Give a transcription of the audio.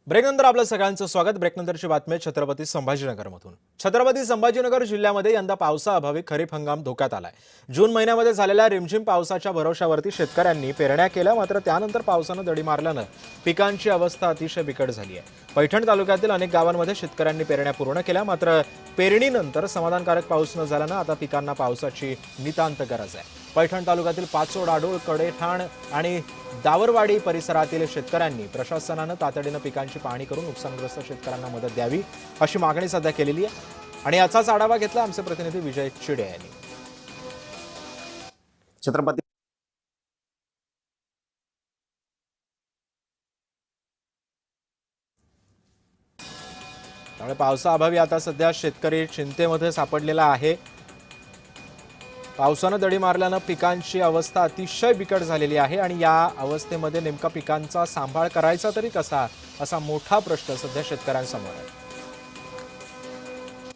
ब्रेकनंतर आपलं सगळ्यांचं स्वागत। ब्रेकनंतरची बातमी छत्रपती संभाजीनगरमधून। छत्रपती संभाजीनगर जिल्ह्यामध्ये यंदा पावसाअभावी खरीप हंगाम धोक्यात आलाय। जून महिन्यामध्ये झालेल्या रिमझिम पावसाच्या भरोशावरती शेतकऱ्यांनी पेरण्या केल्या, मात्र त्यानंतर पावसाने दडी मारल्याने पिकांची अवस्था अतिशय बिकट झाली आहे। पैठण तालुक्यातील अनेक गावांमध्ये शेतकऱ्यांनी पेरण्या पूर्ण केल्या, मात्र पेरणीनंतर समाधानकारक पाऊस न झाल्याने आता पिकांना पावसाची नितांत गरज आहे। पैठण तालुक्यातील पाचोड, आडोळ, कडेठाण आणि दावरवाडी परिसरातील शेतकऱ्यांनी प्रशासनाने तातडीने पिकांची पाहणी करून नुकसानग्रस्त शेतकऱ्यांना मदत द्यावी अशी मागणी सध्या केलेली आहे आणि याचाच आढावा घेतला आमचे प्रतिनिधी विजय चिडे यांनी। छत्रपती त्यामुळे पावसाअभावी आता सध्या शेतकरी चिंतेमध्ये सापडलेला आहे। पावसाने दडी मारल्याने पिकांची अवस्था अतिशय बिकट झालेली आहे आणि या अवस्थेमध्ये नेमका पिकांचा सांभाळ करायचा तरी कसा असा मोठा प्रश्न सध्या शेतकऱ्यांसमोर आहे।